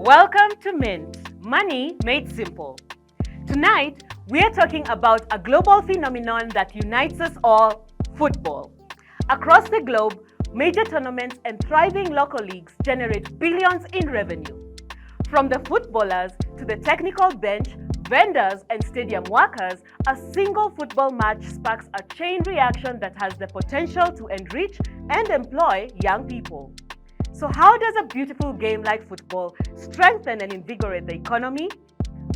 Welcome to Mint, Money Made Simple. Tonight, we are talking about a global phenomenon that unites us all, football. Across the globe, major tournaments and thriving local leagues generate billions in revenue. From the footballers to the technical bench, vendors and stadium workers, a single football match sparks a chain reaction that has the potential to enrich and employ young people. So how does a beautiful game like football strengthen and invigorate the economy?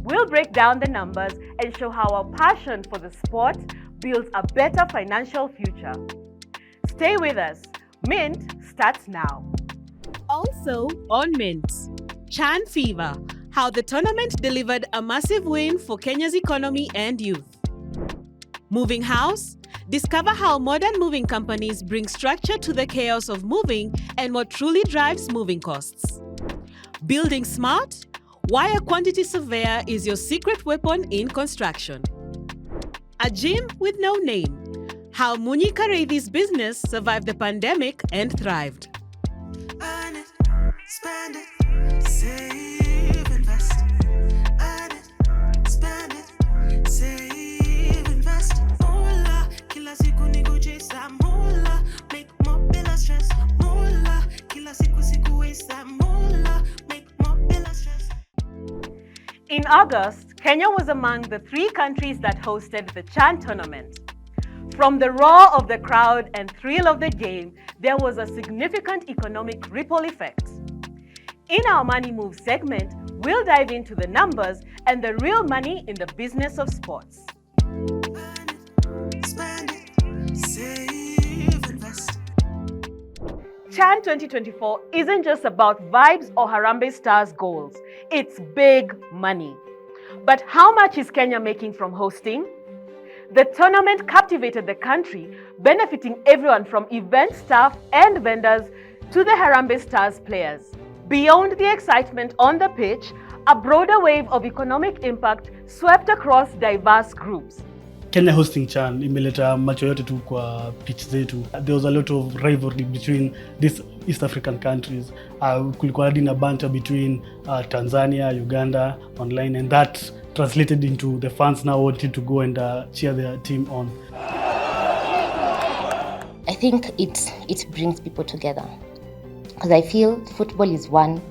We'll break down the numbers and show how our passion for the sport builds a better financial future. Stay with us. Mint starts now. Also on Mint, Chan Fever, how the tournament delivered a massive win for Kenya's economy and youth. Moving house, discover how modern moving companies bring structure to the chaos of moving and what truly drives moving costs. Building smart, why a quantity surveyor is your secret weapon in construction. A gym with no name, how Munyi Karevi's business survived the pandemic and thrived. Earn it, spend it, save, invest. Earn it, spend it, save, invest. Mola, kila siku nikucheza mola, make more bila stress. Mola, kila siku waste mola, make more bila stress. In August, Kenya was among the 3 countries that hosted the Chan tournament. From the roar of the crowd and thrill of the game, there was a significant economic ripple effect. In our Money Move segment, we'll dive into the numbers and the real money in the business of sports. Spend it, save, invest. Chan 2024 isn't just about vibes or Harambee Stars goals. It's big money. But how much is Kenya making from hosting? The tournament captivated the country, benefiting everyone from event staff and vendors to the Harambee Stars players. Beyond the excitement on the pitch, a broader wave of economic impact swept across diverse groups. Kenya hosting Chan imeleta macho yote tu kwa pitch zetu. There was a lot of rivalry between these East African countries. Kulikuwa hadi na banter between Tanzania, Uganda online, and that translated into the fans now wanting to go and cheer their team on. I think it brings people together because I feel football is one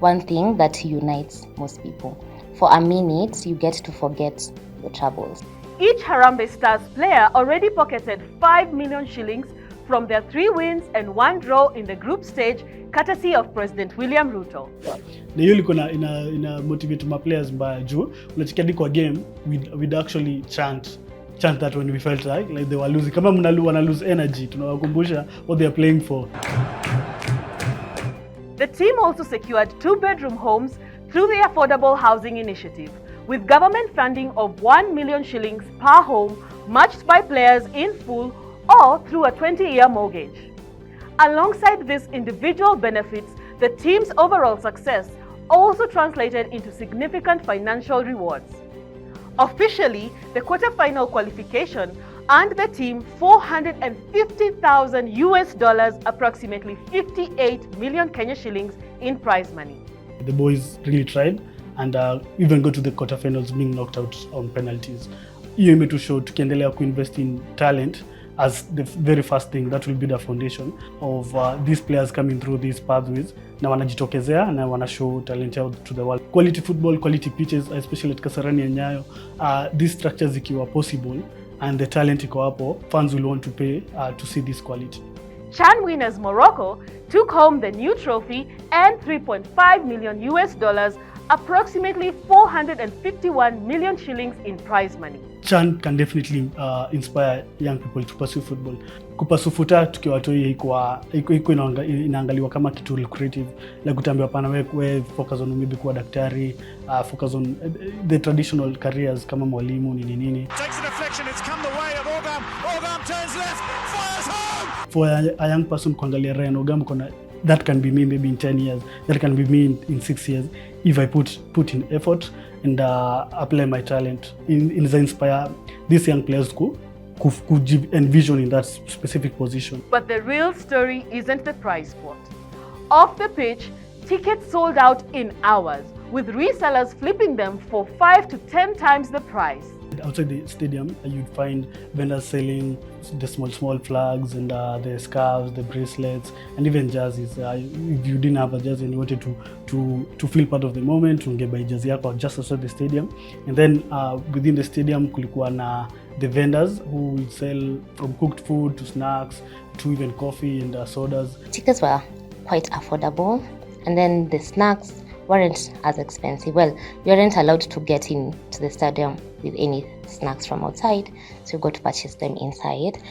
thing that unites most people. For a minute, you get to forget your troubles. Each Harambee Stars player already pocketed 5 million shillings from their 3 wins and 1 draw in the group stage, courtesy of President William Ruto. Na hiyo ilikuwa ina motivate my players mbaya juu unachikia kwa game we'd actually chant that when we felt like they were losing. Kama wana lose energy, tunawakumbusha what they are playing for. The team also secured 2-bedroom homes through the Affordable Housing Initiative, with government funding of 1 million shillings per home, matched by players in full or through a 20-year mortgage. Alongside these individual benefits, the team's overall success also translated into significant financial rewards. Officially, the quarter-final qualification earned the team $450,000, approximately 58 million Kenya shillings in prize money. The boys really tried and even got to the quarterfinals being knocked out on penalties. Hiyo imetushow tukiendelea kuinvest in talent as the very first thing that will be the foundation of these players coming through these pathways na wanajitokezea na wana show talent out to the world. Quality football, quality pitches, especially at Kasarani and Nyayo, these structures ikiwa possible and the talent iko hapo, fans will want to pay to see this quality. Chan winners Morocco took home the new trophy and $3.5 million, approximately 451 million shillings in prize money. Chan can definitely inspire young people to pursue football. Kupasufuta tukiwa watoi iko inaangaliwa kama kitu lucrative, like kutambiwa pana wewe focus on maybe kuwa daktari, focus on the traditional careers kama mwalimu nini. Takes a deflection, it's come the way of Ogam. Ogam turns left, fires home. For a young person kuangalia Ryan Ogam, that can be me maybe in 10 years, that can be me in 6 years if I put in effort and apply my talent in inspire these young players could envision in that specific position. But the real story isn't the prize pot. Off the pitch, Tickets sold out in hours, with resellers flipping them for 5 to 10 times the price. Outside the stadium, you'd find vendors selling the small flags and the scarves, the bracelets, and even jerseys. If you didn't have a jersey and you wanted to feel part of the moment, you can buy jersey yako just outside the stadium. And then within the stadium, kulikuwa na the vendors who will sell from cooked food to snacks to even coffee and sodas. Tickets were quite affordable, and then the snacks weren't as expensive. Well, you weren't allowed to get into the stadium with any snacks from outside, so you got to purchase them inside.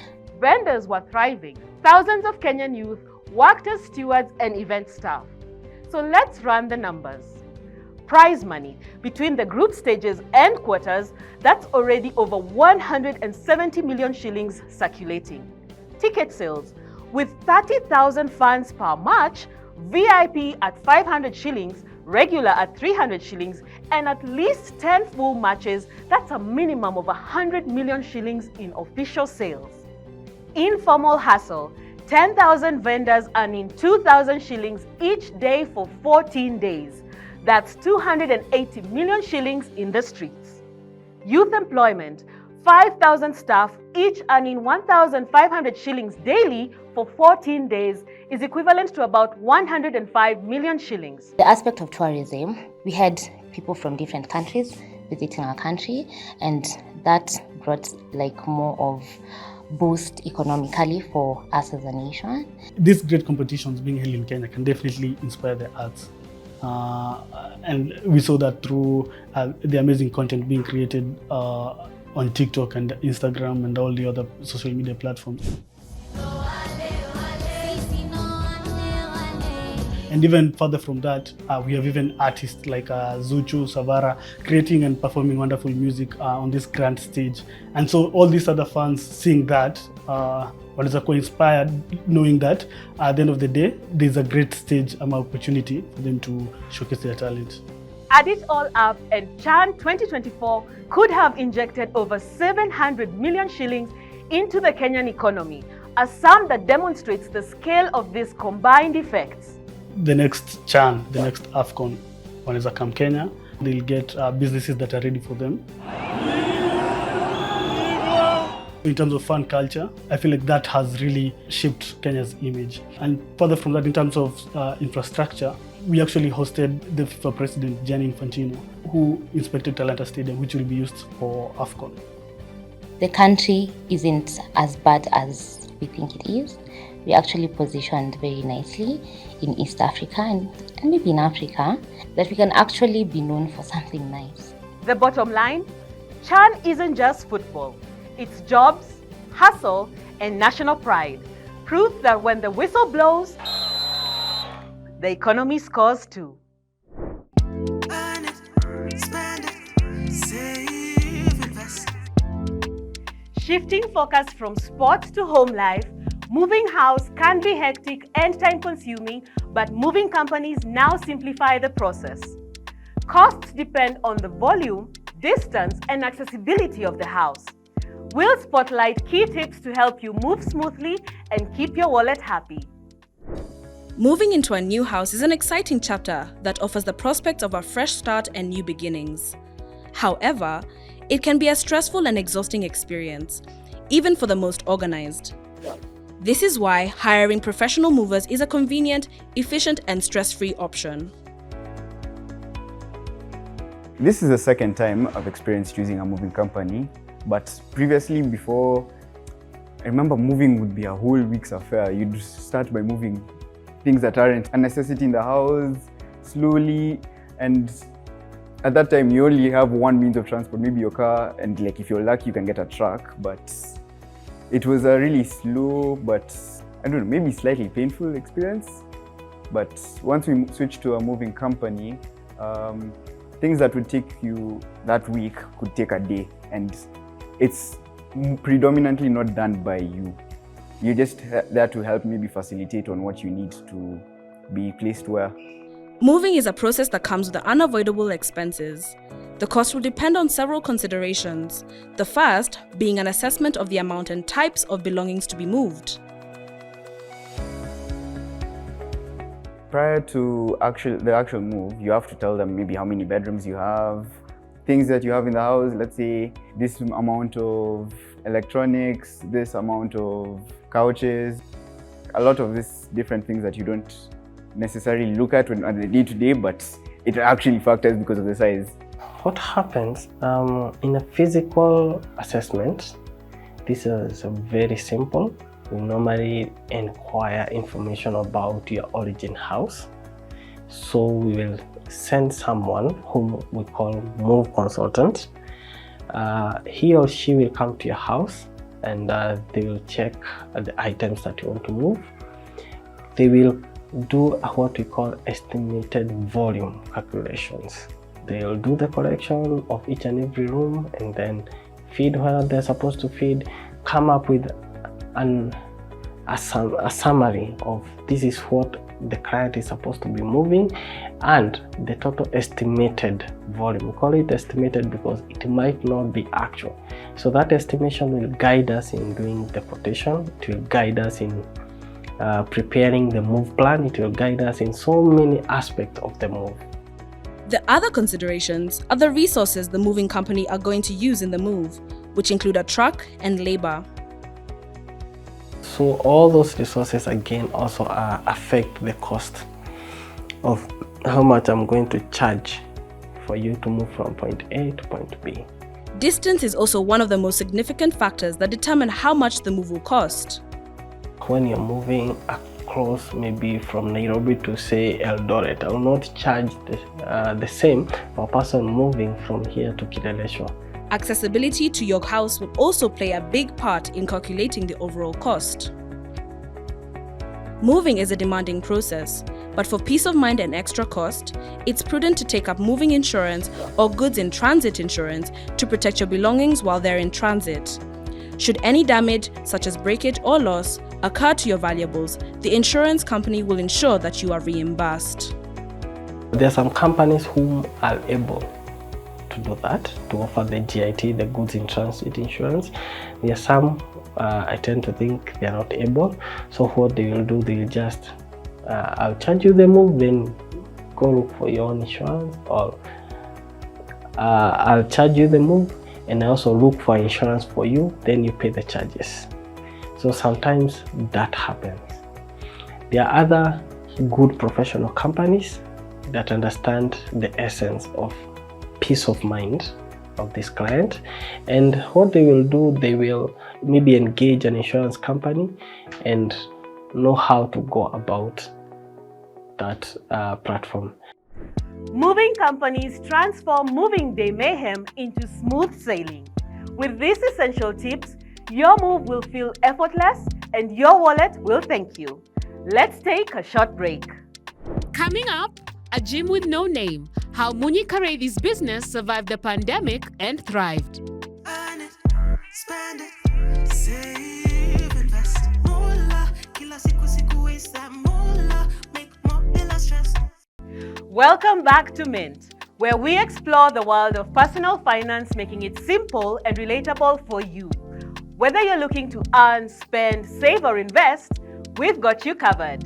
Vendors were thriving. Thousands of Kenyan youth worked as stewards and event staff. So let's run the numbers. Prize money between the group stages and quarters, that's already over 170 million shillings circulating. Ticket sales, with 30,000 fans per match, VIP at 500 shillings, regular at 300 shillings, and at least 10 full matches, that's a minimum of 100 million shillings in official sales. Informal hustle, 10,000 vendors earning 2,000 shillings each day for 14 days. That's 280 million shillings in the streets. Youth employment, 5,000 staff, each earning 1,500 shillings daily for 14 days, is equivalent to about 105 million shillings. The aspect of tourism, we had people from different countries visiting our country, and that brought like more of boost economically for us as a nation. These great competitions being held in Kenya can definitely inspire the arts. And we saw that through the amazing content being created on TikTok and Instagram and all the other social media platforms. And even further from that, we have even artists like Zuchu, Savara, creating and performing wonderful music on this grand stage. And so all these other fans seeing that, one is inspired, knowing that at the end of the day, there's a great stage and opportunity for them to showcase their talent. Add it all up, and Chan 2024 could have injected over 700 million shillings into the Kenyan economy, a sum that demonstrates the scale of these combined effects. The next Chan, the next AFCON, when it's come Kenya, they'll get businesses that are ready for them. In terms of fan culture, I feel like that has really shaped Kenya's image. And further from that, in terms of infrastructure, we actually hosted the FIFA president, Gianni Infantino, who inspected Talanta Stadium, which will be used for AFCON. The country isn't as bad as we think it is. We're actually positioned very nicely in East Africa and maybe in Africa, that we can actually be known for something nice. The bottom line, Chan isn't just football. It's jobs, hustle, and national pride. Proof that when the whistle blows, the economy scores too. Earn it, spend it, save, invest. Shifting focus from sports to home life, moving house can be hectic and time-consuming, but moving companies now simplify the process. Costs depend on the volume, distance, and accessibility of the house. We'll spotlight key tips to help you move smoothly and keep your wallet happy. Moving into a new house is an exciting chapter that offers the prospect of a fresh start and new beginnings. However, it can be a stressful and exhausting experience, even for the most organized. This is why hiring professional movers is a convenient, efficient, and stress-free option. This is the second time I've experienced using a moving company, but previously, before, I remember moving would be a whole week's affair. You'd start by moving things that aren't a necessity in the house, slowly, and at that time you only have one means of transport, maybe your car, and like if you're lucky you can get a truck, but it was a really slow, but I don't know, maybe slightly painful experience. But once we switched to a moving company, things that would take you that week could take a day, and it's predominantly not done by you. You're just there to help maybe facilitate on what you need to be placed where. Moving is a process that comes with unavoidable expenses. The cost will depend on several considerations, the first being an assessment of the amount and types of belongings to be moved. prior to the actual move, you have to tell them maybe how many bedrooms you have, things that you have in the house. Let's say this amount of electronics, this amount of couches, a lot of these different things that you don't necessarily look at on the day-to-day, but it actually factors because of the size. What happens in a physical assessment? This is very simple. We normally inquire information about your origin house. So we will send someone whom we call move consultant. He or she will come to your house and they will check the items that you want to move. They will do what we call estimated volume calculations. They'll do the collection of each and every room and then feed where they're supposed to feed, come up with a summary of this is what the client is supposed to be moving and the total estimated volume. We call it estimated because it might not be actual. So that estimation will guide us in doing the quotation. It will guide us in preparing the move plan. It will guide us in so many aspects of the move. The other considerations are the resources the moving company are going to use in the move, which include a truck and labor. So all those resources again also affect the cost of how much I'm going to charge for you to move from point A to point B. Distance is also one of the most significant factors that determine how much the move will cost. When you're moving across maybe from Nairobi to say Eldoret, I will not charge the same for a person moving from here to Kileleshwa. Accessibility to your house will also play a big part in calculating the overall cost. Moving is a demanding process, but for peace of mind and extra cost, it's prudent to take up moving insurance or goods in transit insurance to protect your belongings while they're in transit. Should any damage, such as breakage or loss, occur to your valuables, the insurance company will ensure that you are reimbursed. There are some companies who are able to do that, to offer the GIT, the goods in transit insurance. There are some, I tend to think they are not able. So what they will do, they will just, I'll charge you the move, then go look for your own insurance, or I'll charge you the move and I also look for insurance for you, then you pay the charges. So sometimes that happens. There are other good professional companies that understand the essence of peace of mind of this client, and what they will do, they will maybe engage an insurance company and know how to go about that platform. Moving companies transform moving day mayhem into smooth sailing. With these essential tips, your move will feel effortless and your wallet will thank you. Let's take a short break. Coming up, a gym with no name. How Munyi Kareidi's business survived the pandemic and thrived. Earn it, spend it, save, invest. Moolah, kila siku waste that moolah, make more less stress. Welcome back to Mint, where we explore the world of personal finance, making it simple and relatable for you. Whether you're looking to earn, spend, save, or invest, we've got you covered.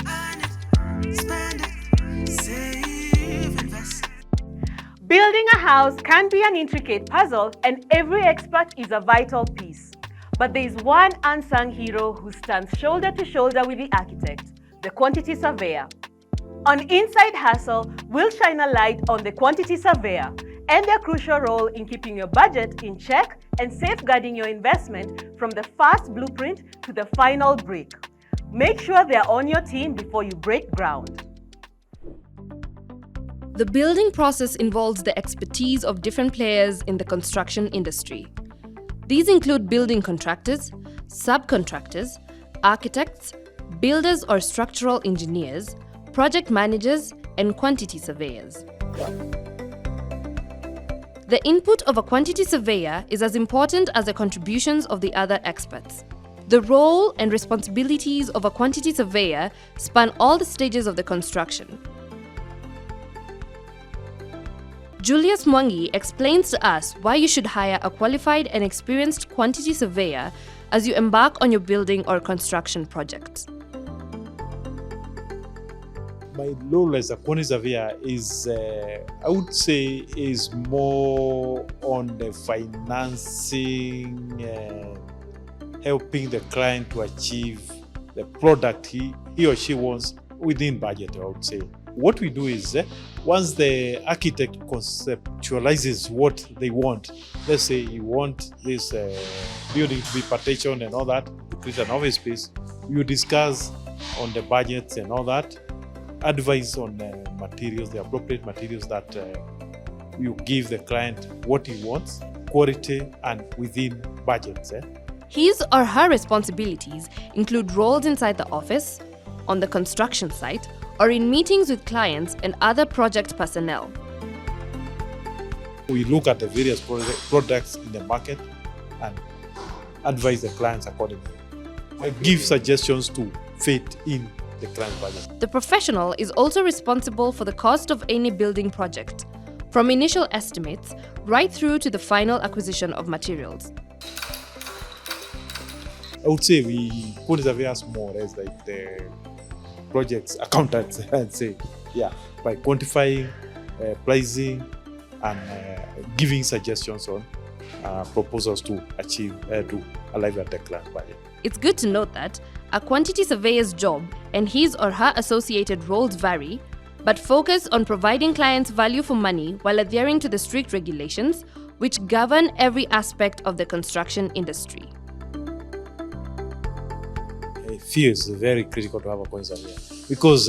Earn it, spend it, save, invest. Building a house can be an intricate puzzle, and every expert is a vital piece. But there is one unsung hero who stands shoulder to shoulder with the architect, the quantity surveyor. On Inside Hustle, we'll shine a light on the quantity surveyor and their crucial role in keeping your budget in check and safeguarding your investment from the first blueprint to the final brick. Make sure they're on your team before you break ground. The building process involves the expertise of different players in the construction industry. These include building contractors, subcontractors, architects, builders or structural engineers, project managers, and quantity surveyors. The input of a quantity surveyor is as important as the contributions of the other experts. The role and responsibilities of a quantity surveyor span all the stages of the construction. Julius Mwangi explains to us why you should hire a qualified and experienced quantity surveyor as you embark on your building or construction project. My role as a quantity surveyor is, I would say, is more on the financing, helping the client to achieve the product he or she wants within budget, I would say. What we do is, once the architect conceptualizes what they want, let's say you want this building to be partitioned and all that, to create an office space, you discuss on the budgets and all that, advise on materials, the appropriate materials that you give the client what he wants, quality and within budgets. His or her responsibilities include roles inside the office, on the construction site, or in meetings with clients and other project personnel. We look at the various products in the market and advise the clients accordingly. I give suggestions to fit in the client budget. The professional is also responsible for the cost of any building project, from initial estimates right through to the final acquisition of materials. I would say we put surveyors more or less like the projects accountants, I'd say, by quantifying, pricing, and giving suggestions on proposals to achieve, to arrive at the client budget. It's good to note that a quantity surveyor's job and his or her associated roles vary, but focus on providing clients value for money while adhering to the strict regulations which govern every aspect of the construction industry. I feel it's very critical to have a quantity surveyor because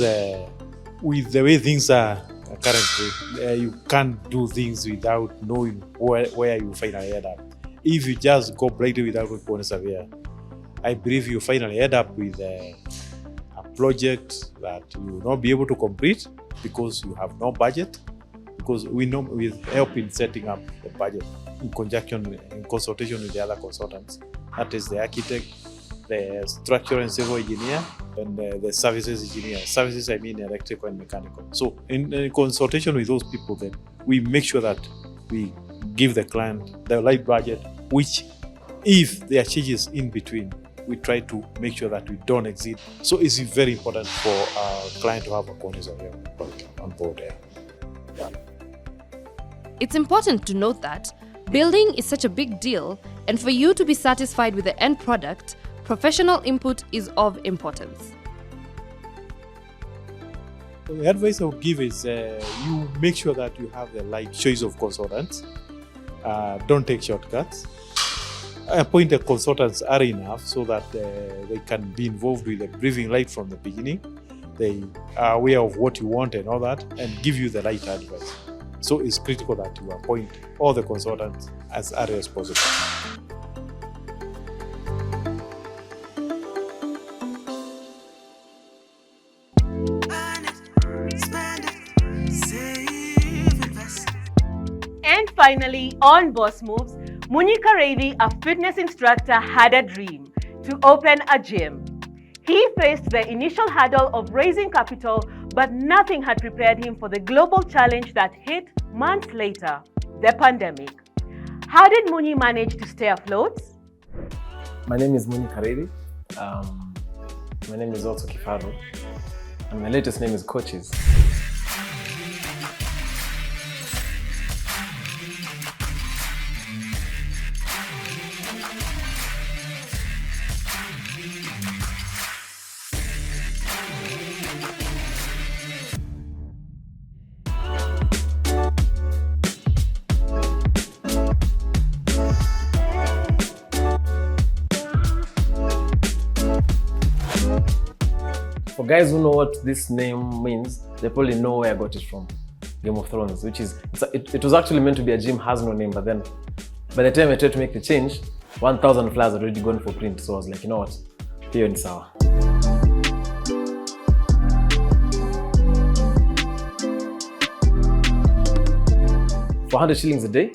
with the way things are currently, you can't do things without knowing where you finally end up. If you just go blindly without a quantity surveyor, I believe you finally end up with a project that you will not be able to complete because you have no budget. Because we know we help in setting up the budget in consultation with the other consultants. That is the architect, the structural and civil engineer, and the services engineer. Services, I mean electrical and mechanical. So in consultation with those people, then we make sure that we give the client the right budget, which if there are changes in between, we try to make sure that we don't exceed. So it's very important for our client to have a quantity surveyor on board there. It's important to note that building is such a big deal, and for you to be satisfied with the end product, professional input is of importance. The advice I would give is you make sure that you have the right choice of consultants. Don't take shortcuts. Appointed consultants are enough so that they can be involved with the briefing right from the beginning. They are aware of what you want and all that and give you the right advice. So it's critical that you appoint all the consultants as early as possible. And finally, on Boss Moves, Munyika Reddy, a fitness instructor, had a dream to open a gym. He faced the initial hurdle of raising capital, but nothing had prepared him for the global challenge that hit months later, the pandemic. How did Muni manage to stay afloat? My name is Munyika Reddy. My name is also Kifaru, and my latest name is Coaches. For guys who know what this name means, they probably know where I got it from. Game of Thrones, which is, it was actually meant to be a gym, has no name, but then by the time I tried to make the change, 1,000 flyers had already gone for print. So I was like, you know what, here in Sawa. For 100 shillings a day,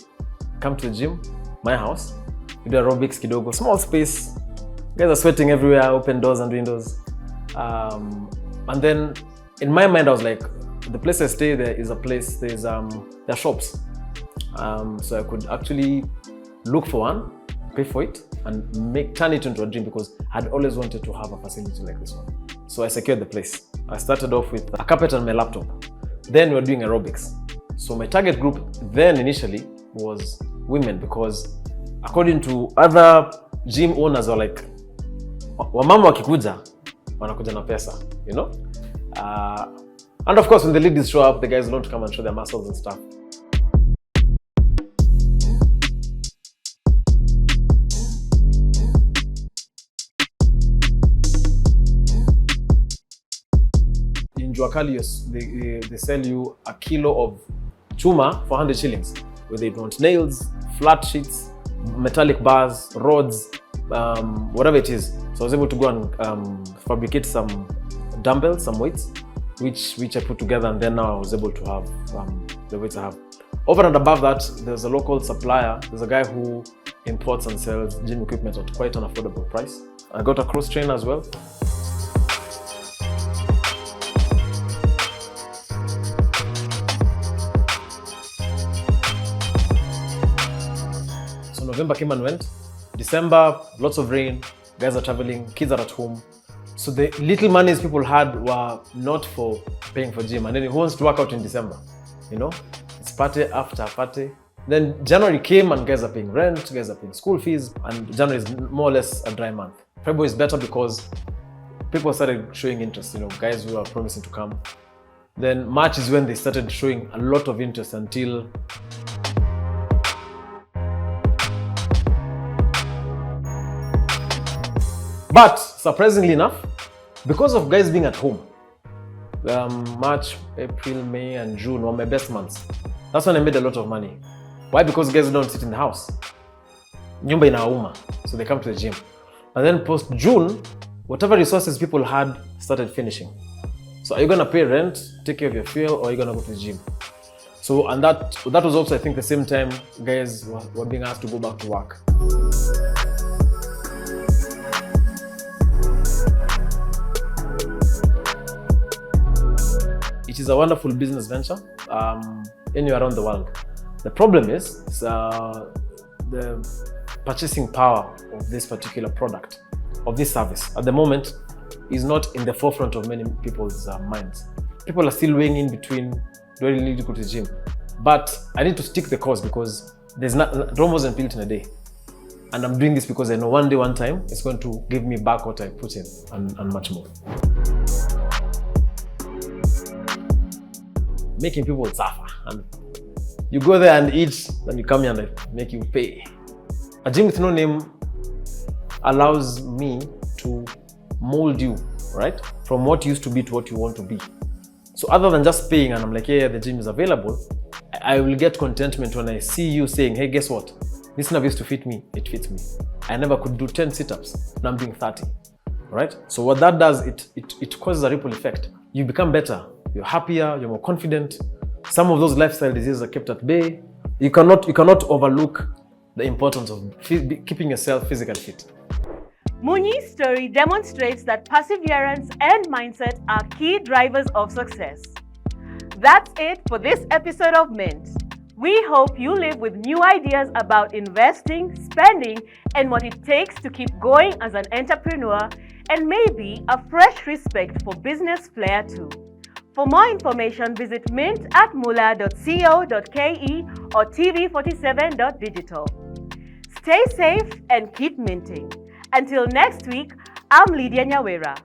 come to the gym, my house, you do aerobics, kidogo, small space. Guys are sweating everywhere, open doors and windows. And then in my mind, I was like, the place I stay there is a place, there are shops. So I could actually look for one, pay for it, and turn it into a dream because I'd always wanted to have a facility like this one. So I secured the place. I started off with a carpet and my laptop. Then we were doing aerobics. So my target group then initially was women, because according to other gym owners were like, wamama wakikuja, wanakuja na pesa, you know? And of course, when the ladies show up, the guys want to come and show their muscles and stuff. In Juakali, they sell you a kilo of chuma for 100 shillings. Whether you want nails, flat sheets, metallic bars, rods, whatever it is. So I was able to go and fabricate some dumbbells, some weights, which I put together, and then now I was able to have the weights I have. Over and above that, there's a local supplier. There's a guy who imports and sells gym equipment at quite an affordable price. I got a cross trainer as well. So November came and went. December, lots of rain, guys are traveling, kids are at home. So the little monies people had were not for paying for gym. And then who wants to work out in December? You know, it's party after party. Then January came and guys are paying rent, guys are paying school fees, and January is more or less a dry month. February is better because people started showing interest, you know, guys who are promising to come. Then March is when they started showing a lot of interest until but surprisingly enough, because of guys being at home, March, April, May, and June were my best months. That's when I made a lot of money. Why? Because guys don't sit in the house. Nyumba inauma, so they come to the gym. And then post June, whatever resources people had started finishing. So are you gonna pay rent, take care of your fuel, or are you gonna go to the gym? So, and that was also, I think, the same time guys were being asked to go back to work. It is a wonderful business venture anywhere around the world. The problem is the purchasing power of this particular product, of this service, at the moment is not in the forefront of many people's minds. People are still weighing in between, do I really need to go to the gym? But I need to stick the course because Rome wasn't built in a day. And I'm doing this because I know one day, one time, it's going to give me back what I put in and much more. Making people suffer, and you go there and eat, then you come here and I make you pay. A gym with no name allows me to mold you, right? From what you used to be to what you want to be. So other than just paying and I'm like, yeah, the gym is available, I will get contentment when I see you saying, hey, guess what? This never used to fit me, it fits me. I never could do 10 sit-ups, now I'm doing 30, right? So what that does, it causes a ripple effect. You become better. You're happier, you're more confident. Some of those lifestyle diseases are kept at bay. You cannot overlook the importance of keeping yourself physically fit. Munyi's story demonstrates that perseverance and mindset are key drivers of success. That's it for this episode of Mint. We hope you live with new ideas about investing, spending, and what it takes to keep going as an entrepreneur, and maybe a fresh respect for business flair too. For more information, visit mint@mula.co.ke or tv47.digital. Stay safe and keep minting. Until next week, I'm Lydia Nyawera.